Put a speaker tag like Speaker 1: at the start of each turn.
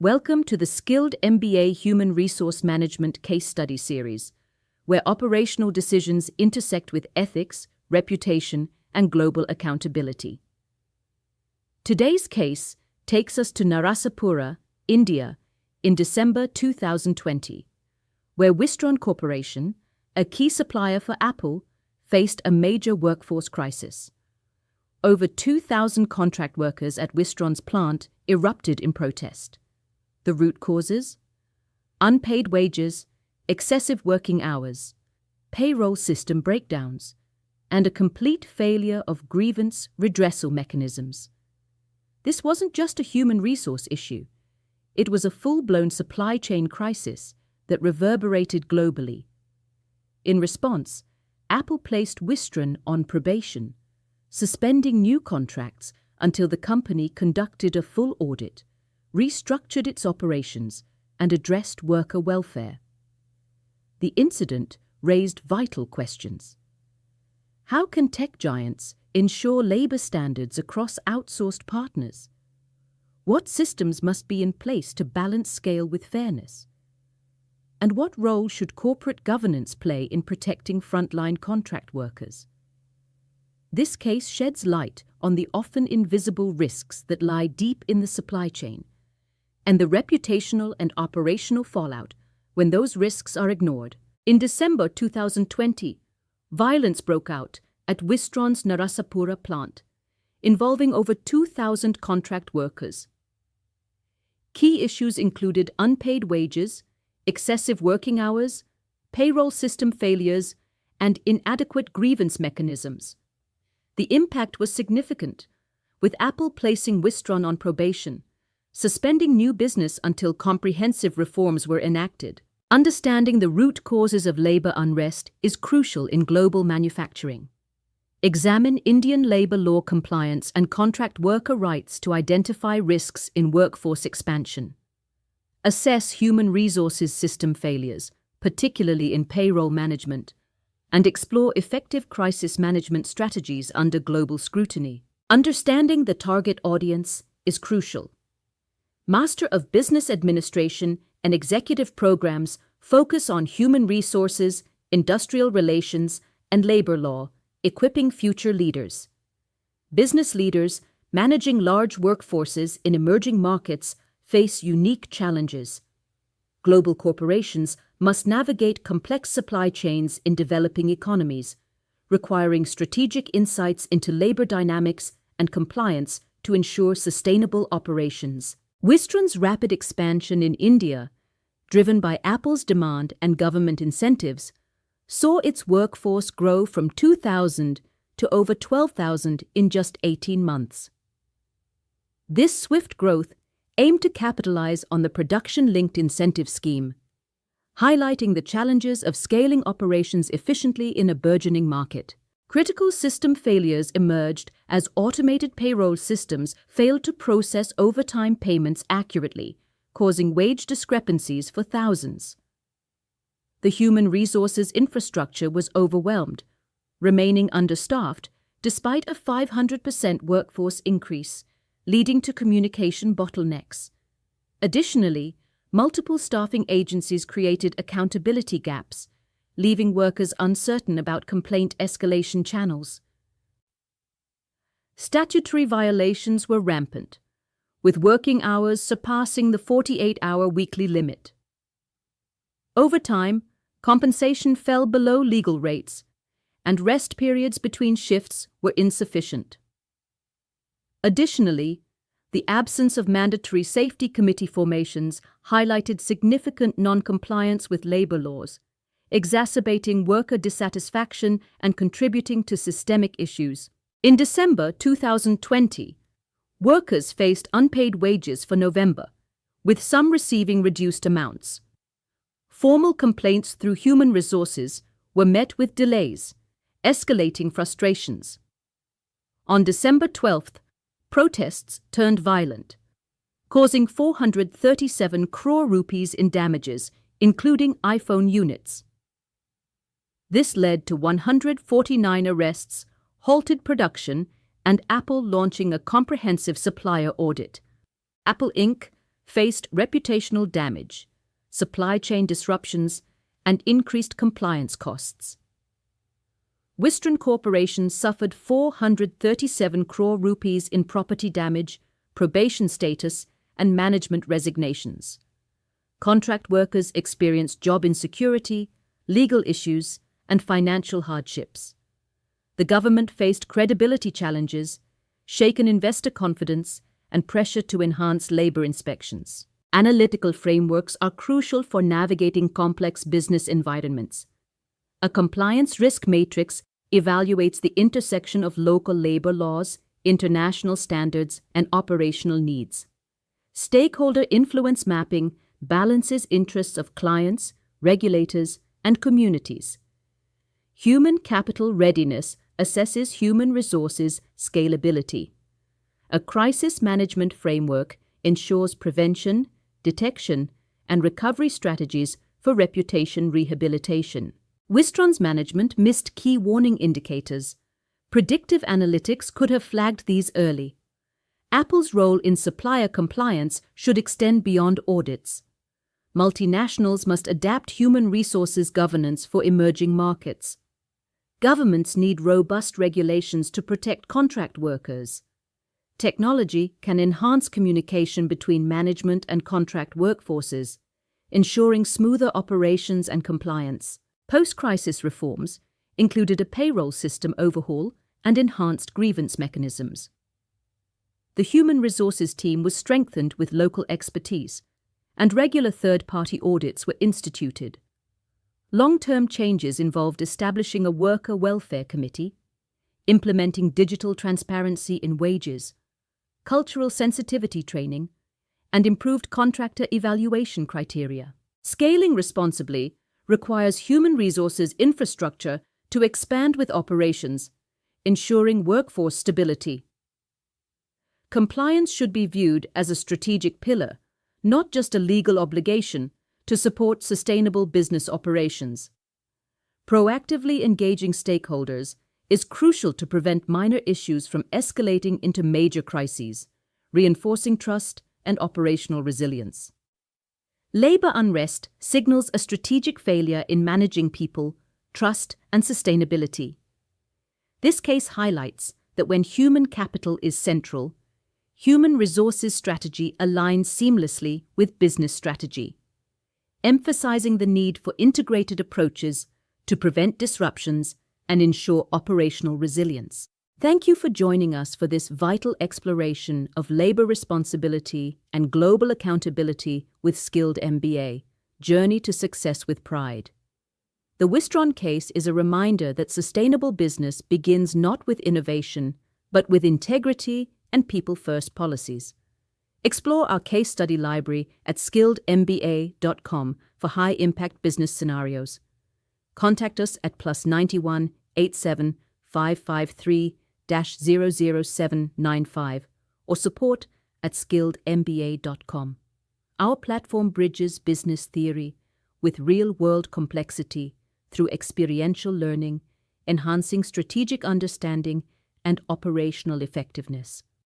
Speaker 1: Welcome to the Skilled MBA Human Resource Management case study series, where operational decisions intersect with ethics, reputation, and global accountability. Today's case takes us to Narasapura, India, in December 2020, where Wistron Corporation, a key supplier for Apple, faced a major workforce crisis. Over 2,000 contract workers at Wistron's plant erupted in protest. The root causes? Unpaid wages, excessive working hours, payroll system breakdowns, and a complete failure of grievance redressal mechanisms. This wasn't just a human resource issue. It was a full-blown supply chain crisis that reverberated globally. In response, Apple placed Wistron on probation, suspending new contracts until the company conducted a full audit, restructured its operations, and addressed worker welfare. The incident raised vital questions. How can tech giants ensure labor standards across outsourced partners? What systems must be in place to balance scale with fairness? And what role should corporate governance play in protecting frontline contract workers? This case sheds light on the often invisible risks that lie deep in the supply chain, and the reputational and operational fallout when those risks are ignored. In December 2020, violence broke out at Wistron's Narasapura plant, involving over 2,000 contract workers. Key issues included unpaid wages, excessive working hours, payroll system failures, and inadequate grievance mechanisms. The impact was significant, with Apple placing Wistron on probation, suspending new business until comprehensive reforms were enacted. Understanding the root causes of labor unrest is crucial in global manufacturing. Examine Indian labor law compliance and contract worker rights to identify risks in workforce expansion. Assess human resources system failures, particularly in payroll management, and explore effective crisis management strategies under global scrutiny. Understanding the target audience is crucial. Master of Business Administration and executive programs focus on human resources, industrial relations, and labor law, equipping future leaders. Business leaders managing large workforces in emerging markets face unique challenges. Global corporations must navigate complex supply chains in developing economies, requiring strategic insights into labor dynamics and compliance to ensure sustainable operations. Wistron's rapid expansion in India, driven by Apple's demand and government incentives, saw its workforce grow from 2,000 to over 12,000 in just 18 months. This swift growth aimed to capitalize on the production-linked incentive scheme, highlighting the challenges of scaling operations efficiently in a burgeoning market. Critical system failures emerged as automated payroll systems failed to process overtime payments accurately, causing wage discrepancies for thousands. The human resources infrastructure was overwhelmed, remaining understaffed despite a 500% workforce increase, leading to communication bottlenecks. Additionally, multiple staffing agencies created accountability gaps, leaving workers uncertain about complaint escalation channels. Statutory violations were rampant, with working hours surpassing the 48-hour weekly limit. Over time, compensation fell below legal rates, and rest periods between shifts were insufficient. Additionally, the absence of mandatory safety committee formations highlighted significant non-compliance with labor laws, exacerbating worker dissatisfaction and contributing to systemic issues. In December 2020, workers faced unpaid wages for November, with some receiving reduced amounts. Formal complaints through human resources were met with delays, escalating frustrations. On December 12th, protests turned violent, causing 437 crore rupees in damages, including iPhone units. This led to 149 arrests, halted production, and Apple launching a comprehensive supplier audit. Apple Inc., faced reputational damage, supply chain disruptions, and increased compliance costs. Wistron Corporation suffered 437 crore rupees in property damage, probation status, and management resignations. Contract workers experienced job insecurity, legal issues, and financial hardships. The government faced credibility challenges, shaken investor confidence, and pressure to enhance labor inspections. Analytical frameworks are crucial for navigating complex business environments. A compliance risk matrix evaluates the intersection of local labor laws, international standards, and operational needs. Stakeholder influence mapping balances interests of clients, regulators, and communities. Human capital readiness assesses human resources scalability. A crisis management framework ensures prevention, detection, and recovery strategies for reputation rehabilitation. Wistron's management missed key warning indicators. Predictive analytics could have flagged these early. Apple's role in supplier compliance should extend beyond audits. Multinationals must adapt human resources governance for emerging markets. Governments need robust regulations to protect contract workers. Technology can enhance communication between management and contract workforces, ensuring smoother operations and compliance. Post-crisis reforms included a payroll system overhaul and enhanced grievance mechanisms. The human resources team was strengthened with local expertise, and regular third-party audits were instituted. Long-term changes involved establishing a worker welfare committee, implementing digital transparency in wages, cultural sensitivity training, and improved contractor evaluation criteria. Scaling responsibly requires human resources infrastructure to expand with operations, ensuring workforce stability. Compliance should be viewed as a strategic pillar, not just a legal obligation, to support sustainable business operations. Proactively engaging stakeholders is crucial to prevent minor issues from escalating into major crises, reinforcing trust and operational resilience. Labor unrest signals a strategic failure in managing people, trust, and sustainability. This case highlights that when human capital is central, human resources strategy aligns seamlessly with business strategy, emphasizing the need for integrated approaches to prevent disruptions and ensure operational resilience. Thank you for joining us for this vital exploration of labor responsibility and global accountability with Skilled MBA, Journey to Success with Pride. The Wistron case is a reminder that sustainable business begins not with innovation, but with integrity and people-first policies. Explore our case study library at skilledmba.com for high-impact business scenarios. Contact us at +91 87 553 00795 or support at skilledmba.com. Our platform bridges business theory with real-world complexity through experiential learning, enhancing strategic understanding and operational effectiveness.